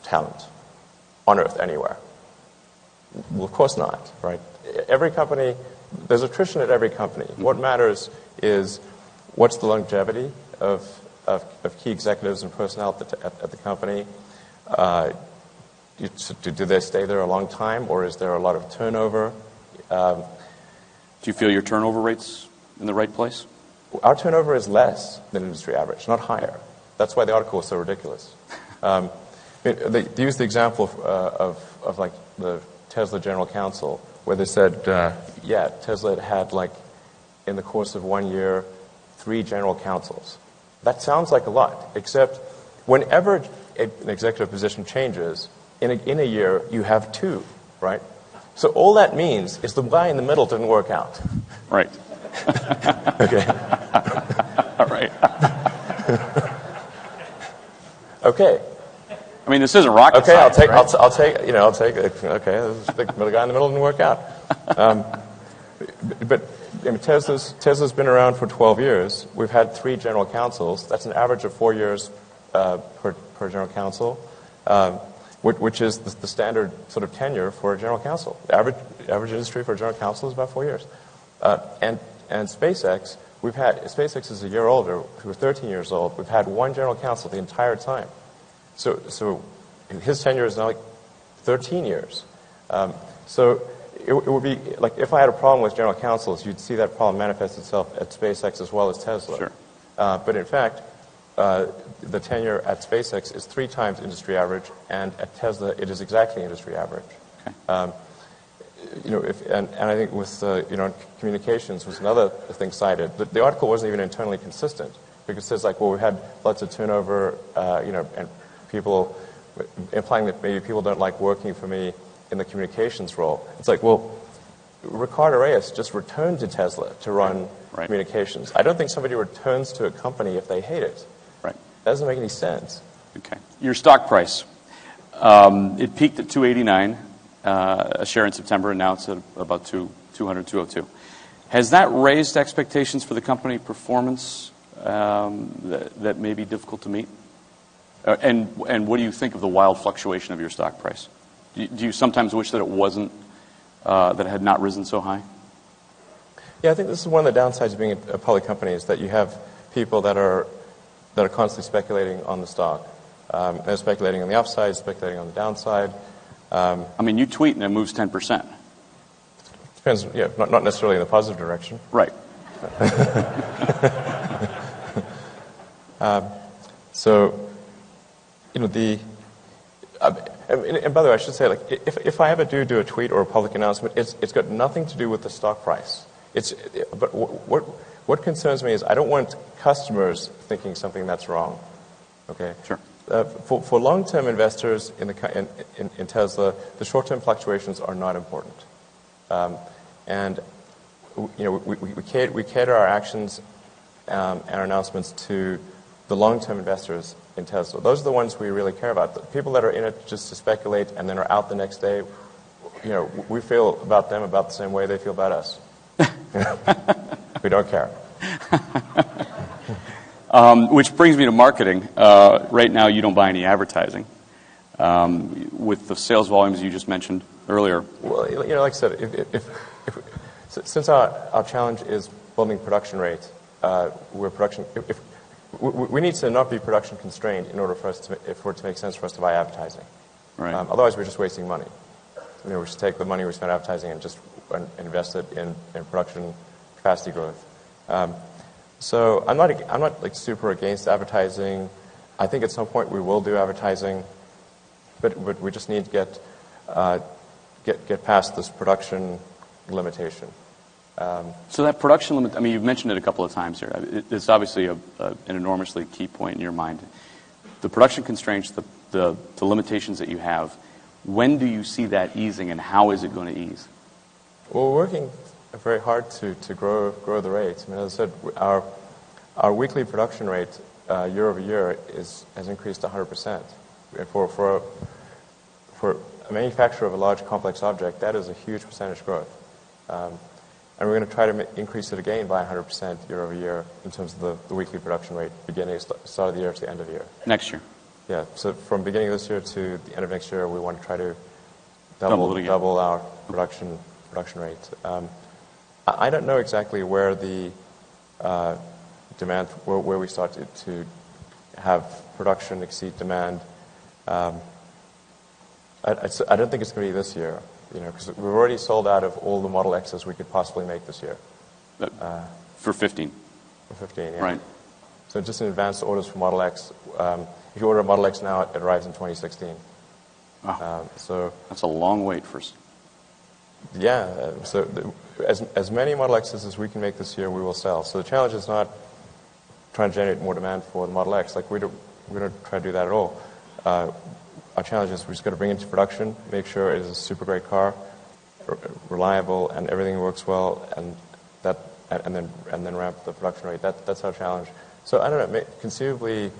talent on Earth anywhere? Well, of course not, right? Every company, there's attrition at every company. What matters is what's the longevity of key executives and personnel at the company. Do they stay there a long time, or is there a lot of turnover? Do you feel your turnover rate's in the right place? Our turnover is less than industry average, not higher. That's why the article was so ridiculous. They used the example of like the Tesla general counsel, where they said, Tesla had in the course of 1 year, 3 general counsels. That sounds like a lot, except whenever an executive position changes, in a year, you have 2, right? So all that means is the guy in the middle didn't work out. Right. Okay. All right. Okay. I mean, this isn't rocket okay, science, right? I'll take. Okay, the guy in the middle didn't work out. But Tesla's been around for 12 years. We've had 3 general counsels. That's an average of 4 years per general counsel, which is the standard sort of tenure for a general counsel. The average industry for a general counsel is about 4 years. And SpaceX, SpaceX is a year older. We're 13 years old. We've had 1 general counsel the entire time. So his tenure is now 13 years. So it would be like if I had a problem with general counsels, you'd see that problem manifest itself at SpaceX as well as Tesla. Sure. But in fact, the tenure at SpaceX is 3 times industry average, and at Tesla it is exactly industry average. Okay. And I think with communications was another thing cited. The article wasn't even internally consistent because it says we've had lots of turnover, and people implying that maybe people don't like working for me in the communications role. It's Ricardo Reyes just returned to Tesla to run communications. I don't think somebody returns to a company if they hate it. Right. That doesn't make any sense. Okay. Your stock price. It peaked at $289 a share in September, and now it's at about $200, $202. Has that raised expectations for the company performance that may be difficult to meet? And what do you think of the wild fluctuation of your stock price? Do you sometimes wish that it wasn't, that it had not risen so high? Yeah, I think this is one of the downsides of being a public company is that you have people that are constantly speculating on the stock. They're speculating on the upside, speculating on the downside. I mean, you tweet and it moves 10%. Depends, not necessarily in the positive direction. Right. So, and by the way, I should say, if I ever do a tweet or a public announcement, it's got nothing to do with the stock price. But what concerns me is I don't want customers thinking something that's wrong. Okay. Sure. For long-term investors in Tesla, the short-term fluctuations are not important, and we cater our actions and our announcements to the long-term investors in Tesla. Those are the ones we really care about. The people that are in it just to speculate and then are out the next day, we feel about them about the same way they feel about us. We don't care. Which brings me to marketing. Right now, you don't buy any advertising. With the sales volumes you just mentioned earlier. Well, like I said, since our challenge is building production rate, we need to not be production constrained in order for it to make sense for us to buy advertising. Right. Otherwise, we're just wasting money. We should take the money we spend advertising and just invested in production capacity growth. So I'm not like super against advertising. I think at some point we will do advertising, but we just need to get past this production limitation. So that production limit, I mean, you've mentioned it a couple of times here. It's obviously an enormously key point in your mind. The production constraints, the limitations that you have, when do you see that easing, and how is it going to ease? Well, we're working very hard to grow the rate. I mean, as I said, our weekly production rate year over year has increased 100%. For a manufacturer of a large complex object, that is a huge percentage growth. And we're going to try to increase it again by 100% year over year in terms of the weekly production rate, beginning at the start of the year to the end of the year. Next year? Yeah. So from beginning of this year to the end of next year, we want to try to double our production rate. I don't know exactly where the demand, where we start to have production exceed demand. I don't think it's going to be this year. Because we've already sold out of all the Model X's we could possibly make this year. For 15? For 15, yeah. Right. So just in advance orders for Model X. If you order a Model X now, it arrives in 2016. Wow. So that's a long wait for... Yeah. So as many Model X's as we can make this year, we will sell. So the challenge is not trying to generate more demand for the Model X. Like we don't try to do that at all. Our challenge is we just got to bring it into production, make sure it is a super great car, reliable, and everything works well, and then ramp the production rate. That's our challenge. So I don't know. Conceivably,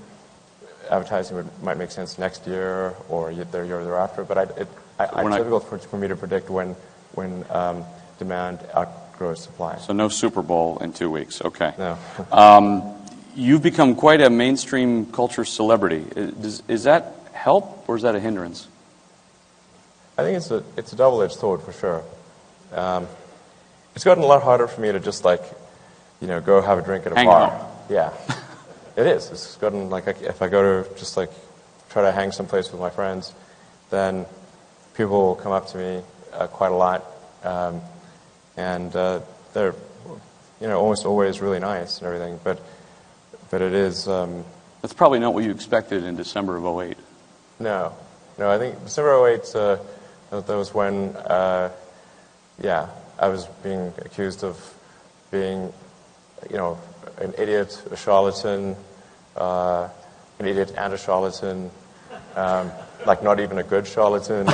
advertising might make sense next year or the year thereafter. But it's difficult for me to predict when demand outgrows supply. So no Super Bowl in 2 weeks. Okay. No. You've become quite a mainstream culture celebrity. Is that help, or is that a hindrance? I think it's a double-edged sword for sure. It's gotten a lot harder for me to just go have a drink at a Hang bar. out. Yeah, it is. It's gotten if I go to just try to hang someplace with my friends, then people will come up to me quite a lot, and they're almost always really nice and everything. But it is. That's probably not what you expected in December of 2008. No, I think December 2008, that was when, I was being accused of being, an idiot, a charlatan, an idiot and a charlatan, not even a good charlatan.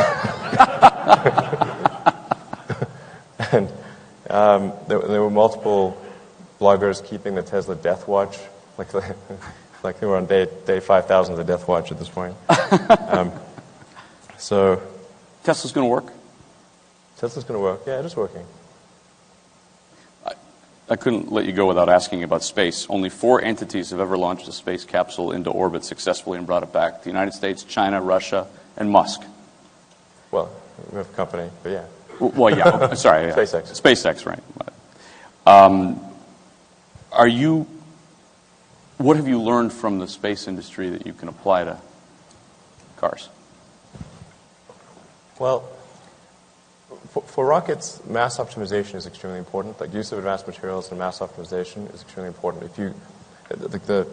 And there were multiple bloggers keeping the Tesla death watch, like they were on day 5,000 of the death watch at this point. So Tesla's going to work? Tesla's going to work. Yeah, it is working. I couldn't let you go without asking about space. Only 4 entities have ever launched a space capsule into orbit successfully and brought it back. The United States, China, Russia, and Musk. Well, we have a company, but yeah. Well, yeah. Sorry. SpaceX. SpaceX, right. What have you learned from the space industry that you can apply to cars? Well, for rockets, mass optimization is extremely important. Like use of advanced materials and mass optimization is extremely important. If you, the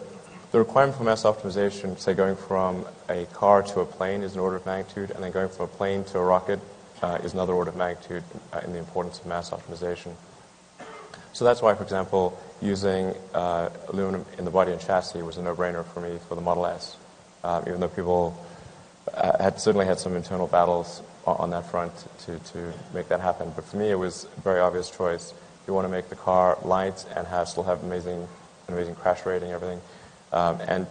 requirement for mass optimization, say going from a car to a plane, is an order of magnitude, and then going from a plane to a rocket is another order of magnitude in the importance of mass optimization. So that's why, for example, using aluminum in the body and chassis was a no-brainer for me for the Model S, even though people certainly had some internal battles on that front to make that happen. But for me, it was a very obvious choice. You want to make the car light and still have an amazing crash rating and everything, and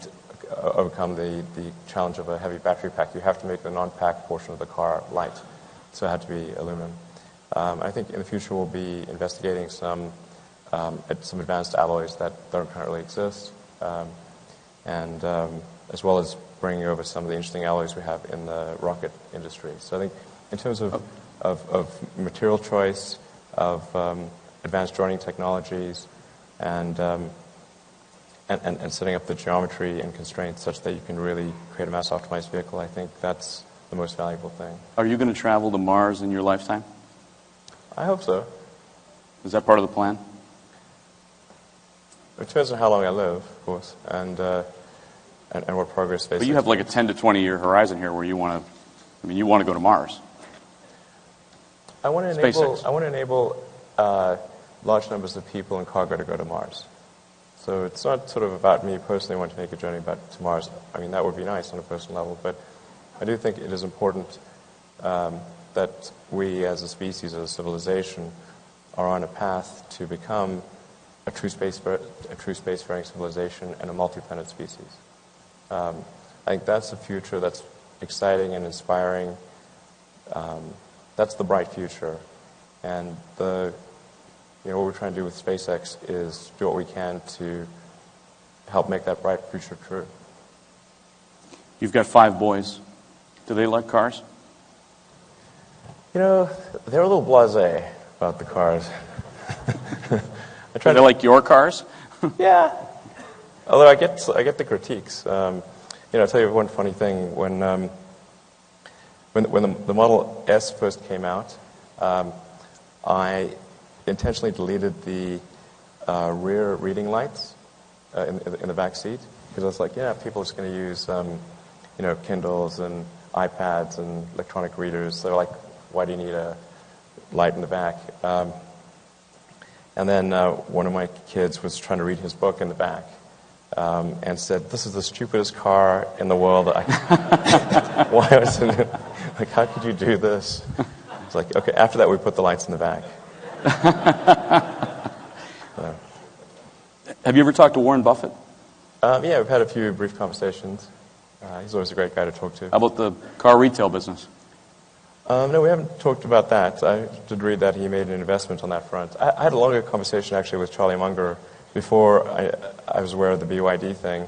overcome the challenge of a heavy battery pack. You have to make the non-pack portion of the car light, so it had to be aluminum. I think in the future we'll be investigating some advanced alloys that don't currently exist, and as well as bringing over some of the interesting alloys we have in the rocket industry. So I think in terms of material choice, of advanced joining technologies, and setting up the geometry and constraints such that you can really create a mass-optimized vehicle, I think that's the most valuable thing. Are you going to travel to Mars in your lifetime? I hope so. Is that part of the plan? It depends on how long I live, of course, and what progress SpaceX. But you have like a 10 to 20 year horizon here where you want to, I mean, you want to go to Mars. I want to enable large numbers of people and cargo to go to Mars. So it's not sort of about me personally wanting to make a journey to Mars. I mean, that would be nice on a personal level, but I do think it is important that we as a species, as a civilization, are on a path to become a true spacefaring civilization and a multi-planet species. I think that's the future that's exciting and inspiring. That's the bright future. And what we're trying to do with SpaceX is do what we can to help make that bright future true. You've got 5 boys. Do they like cars? They're a little blasé about the cars. Do they like your cars? Yeah. Although I get the critiques. I'll tell you one funny thing. When the Model S first came out, I intentionally deleted the rear reading lights in the back seat because I was like, people are just going to use Kindles and iPads and electronic readers. So they're like, why do you need a light in the back? And then one of my kids was trying to read his book in the back and said, "This is the stupidest car in the world." Why was it? Like, how could you do this? It's like, okay. After that, we put the lights in the back. Have you ever talked to Warren Buffett? Yeah, we've had a few brief conversations. He's always a great guy to talk to. How about the car retail business? No, we haven't talked about that. I did read that he made an investment on that front. I had a longer conversation actually with Charlie Munger before I was aware of the BYD thing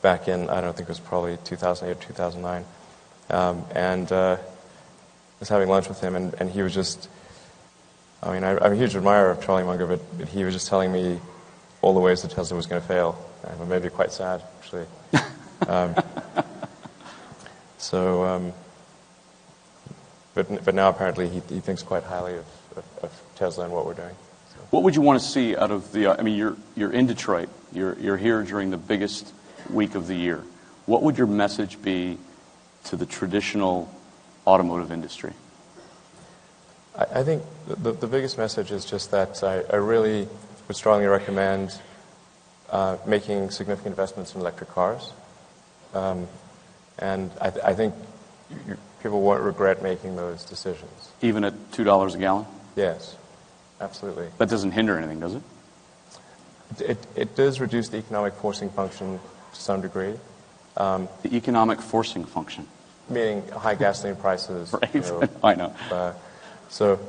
back in, I don't think it was probably 2008 or 2009. And I was having lunch with him, and he was just, I'm a huge admirer of Charlie Munger, but he was just telling me all the ways that Tesla was going to fail. And it made me quite sad, actually. But now apparently he thinks quite highly of Tesla and what we're doing. So. What would you want to see out of the? I mean, you're in Detroit. You're here during the biggest week of the year. What would your message be to the traditional automotive industry? I think the biggest message is just that I really would strongly recommend making significant investments in electric cars. And I think people won't regret making those decisions. Even at $2 a gallon? Yes, absolutely. That doesn't hinder anything, does it? It does reduce the economic forcing function to some degree. The economic forcing function? Meaning high gasoline prices. Right, I know. So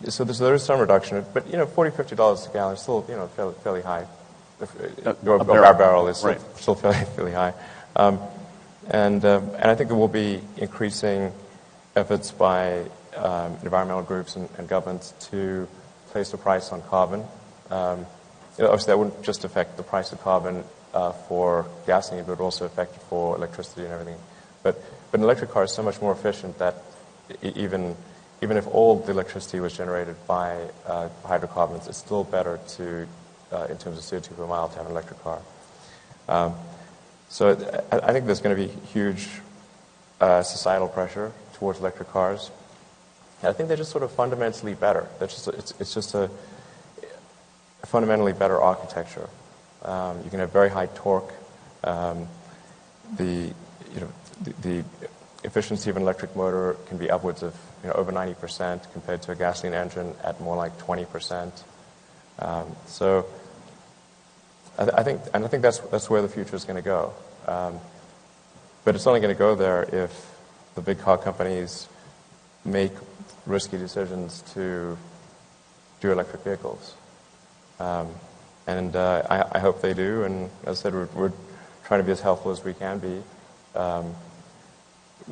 there is some reduction, but $40, $50 a gallon is still fairly high. A barrel is still fairly high. And I think there will be increasing efforts by environmental groups and governments to place a price on carbon. Obviously, that wouldn't just affect the price of carbon for gasoline, but it would also affect it for electricity and everything. But an electric car is so much more efficient that even if all the electricity was generated by hydrocarbons, it's still better to, in terms of CO2 per mile, to have an electric car. So I think there's going to be huge societal pressure towards electric cars. And I think they're just sort of fundamentally better. It's just a fundamentally better architecture. You can have very high torque. The efficiency of an electric motor can be upwards of over 90% compared to a gasoline engine at more like 20%. So I think that's where the future is going to go. But it's only going to go there if the big car companies make risky decisions to do electric vehicles. And I hope they do. And as I said, we're trying to be as helpful as we can be,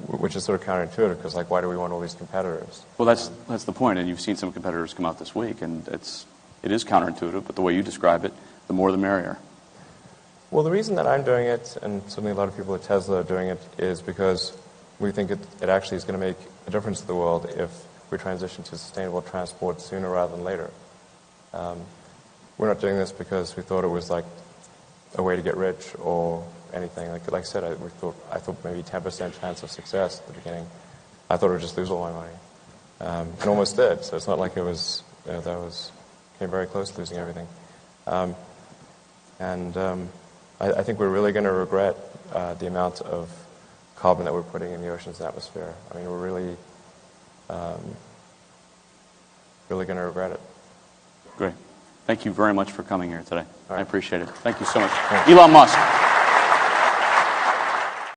which is sort of counterintuitive because, why do we want all these competitors? Well, that's the point. And you've seen some competitors come out this week, and it is counterintuitive. But the way you describe it, the more the merrier. Well, the reason that I'm doing it, and certainly a lot of people at Tesla are doing it, is because we think it actually is going to make a difference to the world if we transition to sustainable transport sooner rather than later. We're not doing this because we thought it was like a way to get rich or anything. Like I said, I thought maybe 10% chance of success at the beginning. I thought I would just lose all my money, and almost did. So it's not like it was came very close to losing everything. I think we're really going to regret the amount of carbon that we're putting in the oceans and atmosphere. I mean, we're really going to regret it. Great. Thank you very much for coming here today. Right. I appreciate it. Thank you so much. Elon Musk.